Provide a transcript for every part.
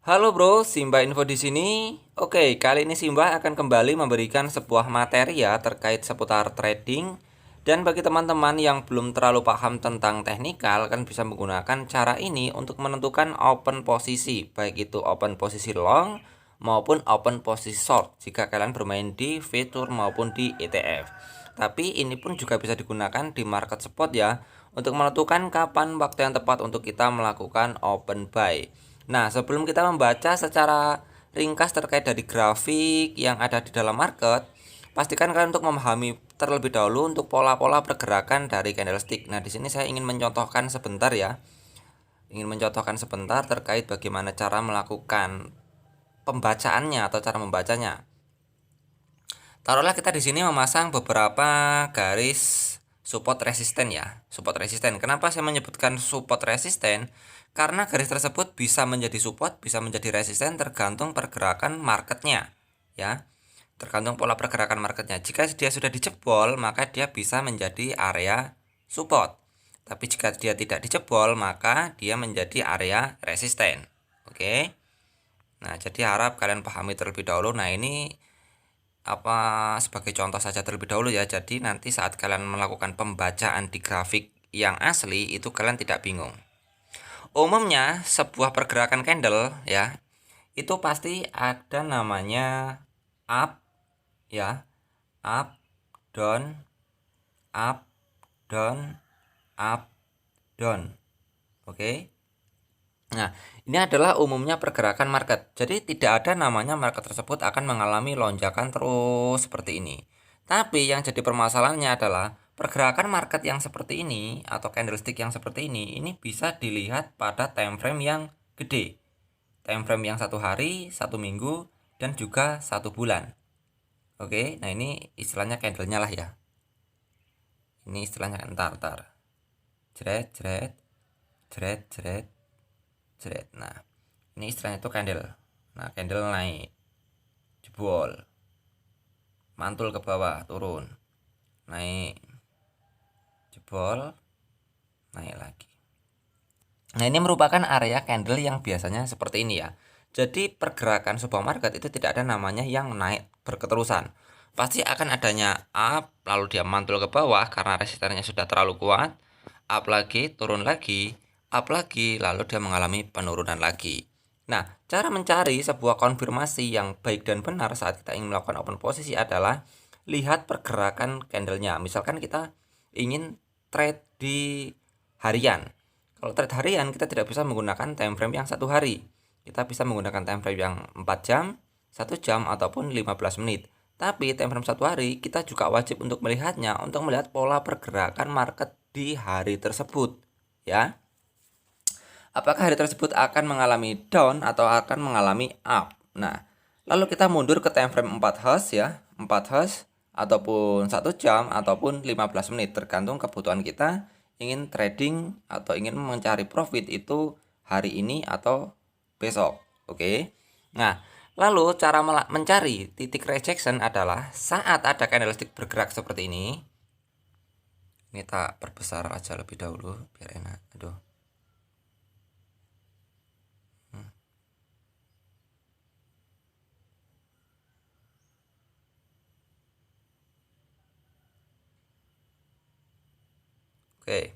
Halo bro, Simba Info di sini. Oke, kali ini Simba akan kembali memberikan sebuah materi ya terkait seputar trading. Dan bagi teman-teman yang belum terlalu paham tentang teknikal, kan bisa menggunakan cara ini untuk menentukan open posisi, baik itu open posisi long maupun open posisi short jika kalian bermain di fitur maupun di ETF. Tapi ini pun juga bisa digunakan di market spot ya, untuk menentukan kapan waktu yang tepat untuk kita melakukan open buy. Nah, sebelum kita membaca secara ringkas terkait dari grafik yang ada di dalam market, pastikan kalian untuk memahami terlebih dahulu untuk pola-pola pergerakan dari candlestick. Nah, di sini saya ingin mencontohkan sebentar ya. Ingin mencontohkan sebentar terkait bagaimana cara melakukan pembacaannya atau cara membacanya. Taruhlah kita di sini memasang beberapa garis support resisten ya. Support resisten. Kenapa saya menyebutkan support resisten? Karena garis tersebut bisa menjadi support, bisa menjadi resisten tergantung pergerakan marketnya, ya. Tergantung pola pergerakan marketnya. Jika dia sudah dijebol, maka dia bisa menjadi area support. Tapi jika dia tidak dijebol, maka dia menjadi area resisten. Oke. Nah, jadi harap kalian pahami terlebih dahulu. Nah, ini sebagai contoh saja terlebih dahulu ya. Jadi nanti saat kalian melakukan pembacaan di grafik yang asli itu kalian tidak bingung. Umumnya sebuah pergerakan candle ya, itu pasti ada namanya up ya, up, down, up, down, up, down. Oke. Nah, ini adalah umumnya pergerakan market. Jadi tidak ada namanya market tersebut akan mengalami lonjakan terus seperti ini. Tapi yang jadi permasalahannya adalah pergerakan market yang seperti ini atau candlestick yang seperti ini bisa dilihat pada time frame yang gede. Time frame yang 1 hari, 1 minggu, dan juga 1 bulan. Oke, nah ini istilahnya candlenya lah ya. Ini istilahnya entar. Jret, jret, jret, jret, jret. Nah, ini istilahnya itu candle. Nah, candle naik, jebol, mantul ke bawah, turun, naik, jebol, naik lagi. Nah, ini merupakan area candle yang biasanya seperti ini ya. Jadi pergerakan sebuah market itu tidak ada namanya yang naik berketerusan. Pasti akan adanya up, lalu dia mantul ke bawah karena resistennya sudah terlalu kuat, up lagi, turun lagi, up lagi, lalu dia mengalami penurunan lagi. Nah, cara mencari sebuah konfirmasi yang baik dan benar saat kita ingin melakukan open posisi adalah lihat pergerakan candlenya. Misalkan kita ingin trade di harian. Kalau trade harian kita tidak bisa menggunakan time frame yang 1 hari. Kita bisa menggunakan time frame yang 4 jam, 1 jam, ataupun 15 menit. Tapi time frame 1 hari kita juga wajib untuk melihatnya untuk melihat pola pergerakan market di hari tersebut. Ya, apakah hari tersebut akan mengalami down atau akan mengalami up. Nah, lalu kita mundur ke time frame 4 hours ya, 4 hours ataupun 1 jam ataupun 15 menit tergantung kebutuhan kita ingin trading atau ingin mencari profit itu hari ini atau besok. Oke. Nah, lalu cara mencari titik rejection adalah saat ada candlestick bergerak seperti ini. Ini tak perbesar aja lebih dahulu biar enak. Aduh. Oke.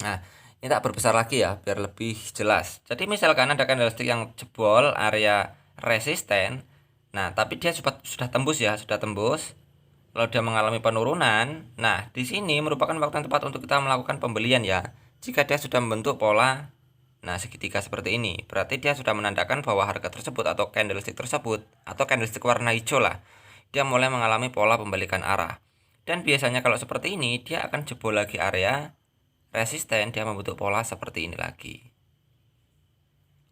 Nah, ini tak berbesar lagi ya biar lebih jelas. Jadi misalkan ada candlestick yang jebol area resisten. Nah, tapi dia sudah tembus ya, sudah tembus. Lalu dia mengalami penurunan. Nah, di sini merupakan waktu yang tepat untuk kita melakukan pembelian ya. Jika dia sudah membentuk pola segitiga seperti ini, berarti dia sudah menandakan bahwa harga tersebut atau candlestick tersebut atau candlestick warna hijau lah, dia mulai mengalami pola pembalikan arah. Dan biasanya kalau seperti ini, dia akan jebol lagi area resisten, dia membentuk pola seperti ini lagi.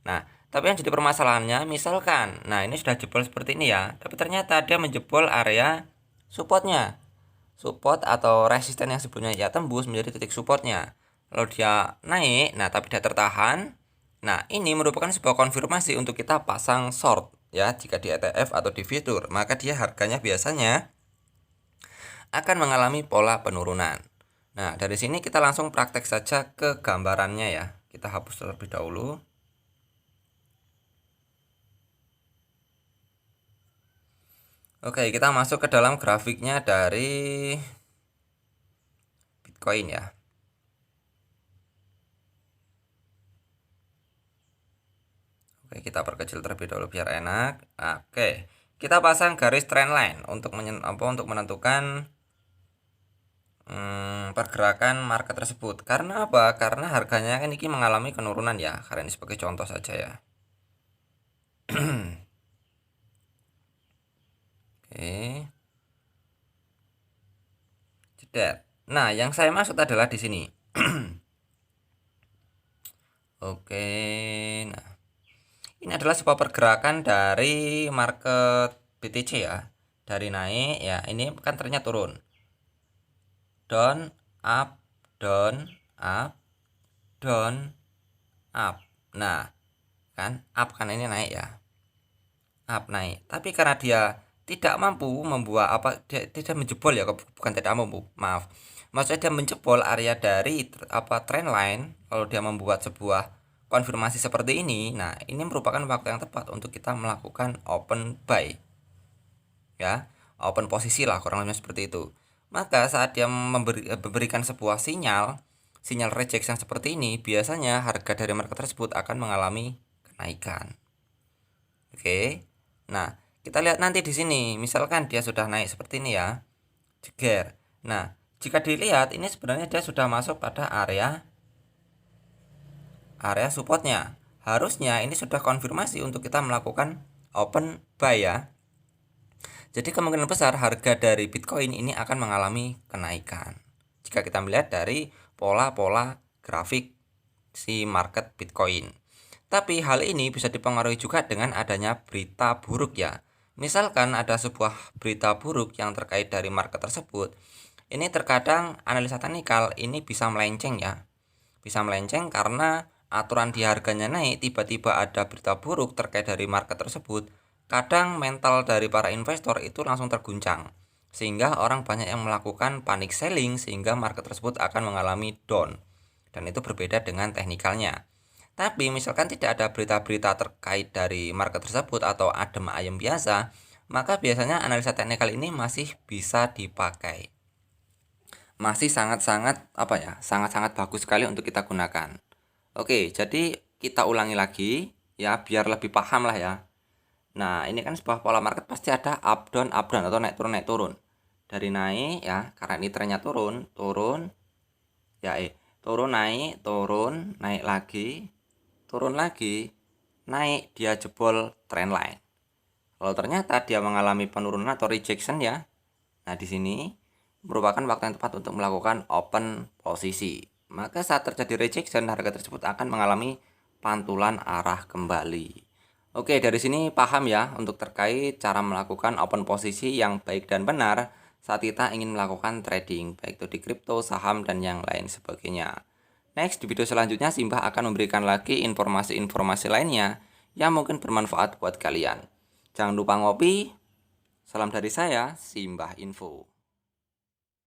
Nah, tapi yang jadi permasalahannya, misalkan, nah ini sudah jebol seperti ini ya, tapi ternyata dia menjebol area supportnya. Support atau resisten yang sebelumnya ya tembus menjadi titik supportnya. Lalu dia naik, nah tapi dia tertahan. Nah, ini merupakan sebuah konfirmasi untuk kita pasang short ya. Jika di ETF atau di fitur, maka dia harganya biasanya akan mengalami pola penurunan. Nah, dari sini kita langsung praktek saja ke gambarannya ya. Kita hapus terlebih dahulu. Oke, kita masuk ke dalam grafiknya dari Bitcoin ya. Oke, kita perkecil terlebih dahulu biar enak. Oke, kita pasang garis trendline untuk menentukan pergerakan market tersebut. Karena apa? Karena harganya kan ini mengalami penurunan ya. Karena ini sebagai contoh saja ya. Oke. Jeder. Nah, yang saya maksud adalah di sini. Oke. Nah, ini adalah sebuah pergerakan dari market BTC ya. Dari naik ya, ini kan ternyata turun. Down, up, down, up, down, up. Nah, kan up kan ini naik ya. Up naik. Tapi karena dia tidak mampu membuat dia tidak menjebol ya, bukan tidak mampu, maaf. Maksudnya dia menjebol area dari trend line, kalau dia membuat sebuah konfirmasi seperti ini. Nah, ini merupakan waktu yang tepat untuk kita melakukan open buy. Ya, open posisi lah kurang lebih seperti itu. Maka saat dia memberikan sebuah sinyal rejection seperti ini, biasanya harga dari market tersebut akan mengalami kenaikan. Oke. Nah, kita lihat nanti di sini, misalkan dia sudah naik seperti ini ya, jeger. Nah, jika dilihat ini sebenarnya dia sudah masuk pada area supportnya. Harusnya ini sudah konfirmasi untuk kita melakukan open buy ya. Jadi kemungkinan besar harga dari Bitcoin ini akan mengalami kenaikan. Jika kita melihat dari pola-pola grafik si market Bitcoin. Tapi hal ini bisa dipengaruhi juga dengan adanya berita buruk ya. Misalkan ada sebuah berita buruk yang terkait dari market tersebut. Ini terkadang analisa teknikal ini bisa melenceng ya. Bisa melenceng karena aturan di harganya naik, tiba-tiba ada berita buruk terkait dari market tersebut. Kadang mental dari para investor itu langsung terguncang, sehingga orang banyak yang melakukan panic selling sehingga market tersebut akan mengalami down. Dan itu berbeda dengan teknikalnya. Tapi misalkan tidak ada berita-berita terkait dari market tersebut atau adem ayem biasa, maka biasanya analisa teknikal ini masih bisa dipakai. Masih sangat-sangat sangat-sangat bagus sekali untuk kita gunakan. Oke, jadi kita ulangi lagi ya biar lebih paham lah ya. Nah, ini kan sebuah pola market pasti ada up down atau naik turun. Dari naik ya, karena ini trennya turun, ya turun naik lagi, turun lagi, naik, dia jebol trend line. Kalau ternyata dia mengalami penurunan atau rejection ya. Nah, di sini merupakan waktu yang tepat untuk melakukan open posisi. Maka saat terjadi rejection, harga tersebut akan mengalami pantulan arah kembali. Oke, dari sini paham ya untuk terkait cara melakukan open posisi yang baik dan benar saat kita ingin melakukan trading, baik itu di kripto, saham, dan yang lain sebagainya. Next, di video selanjutnya Simbah akan memberikan lagi informasi-informasi lainnya yang mungkin bermanfaat buat kalian. Jangan lupa ngopi. Salam dari saya, Simbah Info.